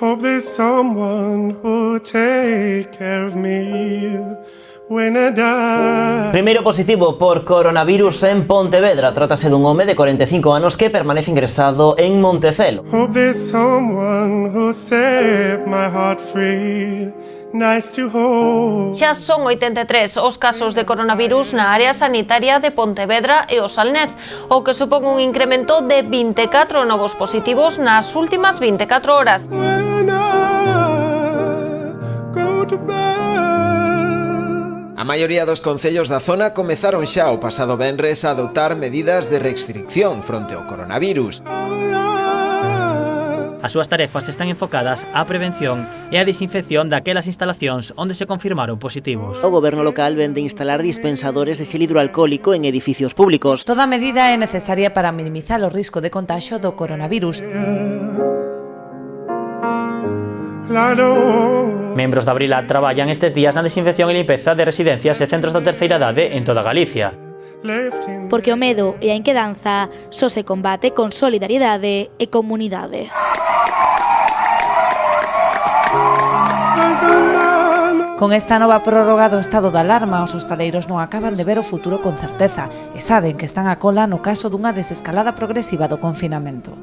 Hope there's someone who'll take care of me when I die. Primeiro positivo por coronavirus en Pontevedra. Trátase dun home de 45 anos que permanece ingresado en Montecelo. Hope there's someone who'll set my heart free. Nice to hold. Xa son 83 os casos de coronavirus na área sanitaria de Pontevedra e o Salnés, o que supón un incremento de 24 novos positivos nas últimas 24 horas. When I go to bed. A maioría dos concellos da zona comezaron xa o pasado venres a adoptar medidas de restricción fronte ao coronavirus. As súas tarefas están enfocadas á prevención e á desinfección daquelas instalacións onde se confirmaron positivos. O goberno local vende instalar dispensadores de xel hidroalcohólico en edificios públicos. Toda medida é necesaria para minimizar o risco de contagio do coronavirus. Membros da Brilat traballan estes días na desinfección e limpeza de residencias e centros da terceira idade en toda Galicia. Porque o medo e a inquedanza só se combate con solidariedade e comunidade. Con esta nova prórroga do estado de alarma, os hostaleiros non acaban de ver o futuro con certeza e saben que están a cola no caso dunha desescalada progresiva do confinamento.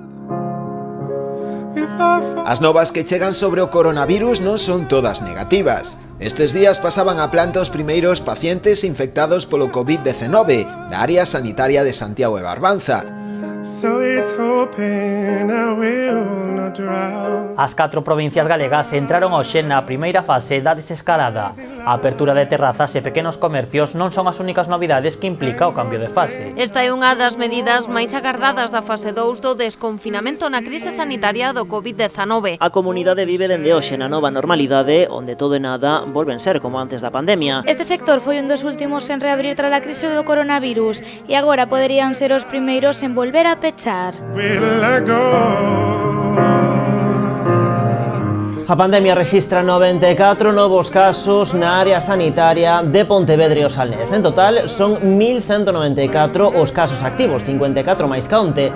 As novas que chegan sobre o coronavirus non son todas negativas. Estes días pasaban a planta os primeiros pacientes infectados polo COVID-19 da área sanitaria de Santiago de Barbanza. So it's hoping I will not drown. As 4 provincias galegas entraron hoxe na primeira fase da desescalada. A apertura de terrazas e pequenos comercios non son as únicas novidades que implica o cambio de fase. Esta é unha das medidas máis agardadas da fase 2 do desconfinamento na crise sanitaria do COVID-19. A comunidade vive dende hoxe na nova normalidade, onde todo e nada volven ser como antes da pandemia. Este sector foi un dos últimos en reabrir tras a crise do coronavirus e agora poderían ser os primeiros en volver a pechar. Will I go? A pandemia rexistra 94 novos casos na área sanitaria de Pontevedra e o Salnés. En total, son 1.194 os casos activos, 54 máis ca onte.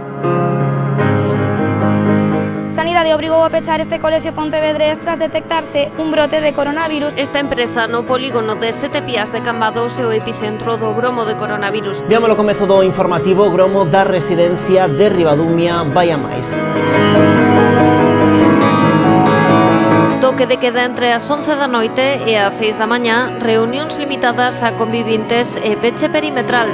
Sanidade obrigou a pechar este colexio pontevedrés tras detectarse un brote de coronavirus. Esta empresa no polígono de Sete Pías de Cambados é o epicentro do gromo de coronavirus. Veamos o comezo do informativo gromo da residencia de Ribadumia vai a máis. Toque de queda entre as 11 da noite e as 6 da mañá, reunións limitadas a convivintes e peche perimetral.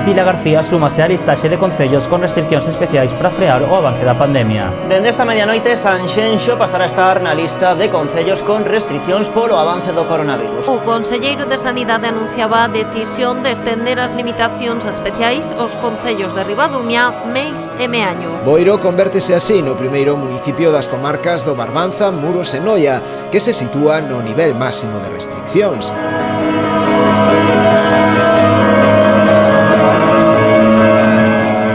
Vila García súmase á listaxe de concellos con restriccións especiais para frear o avance da pandemia. Dende esta medianoite, Sanxenxo pasará a estar na lista de concellos con restriccións polo avance do coronavirus. O conselleiro de Sanidade anunciaba a decisión de estender as limitacións especiais aos concellos de Ribadumia, Meis e Meaño. Boiro convértese así no primeiro municipio das comarcas do Barbanza, Muros e Noia, que se sitúa no nivel máximo de restriccións.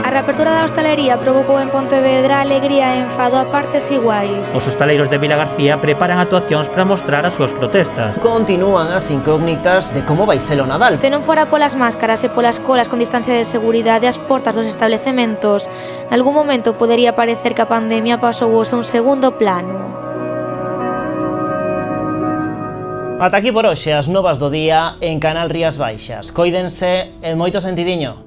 A reapertura da hostalería provocou en Pontevedra alegría e enfado a partes iguais. Os hostaleiros de Vila García preparan actuacións para mostrar as súas protestas. Continúan as incógnitas de como vai ser o Nadal. Se non fora polas máscaras e polas colas con distancia de seguridade ás portas dos establecementos, nalgún momento podería parecer que a pandemia pasou a un segundo plano. Ata aquí por hoxe as novas do día en Canal Rías Baixas. Coídense e moito sentidiño.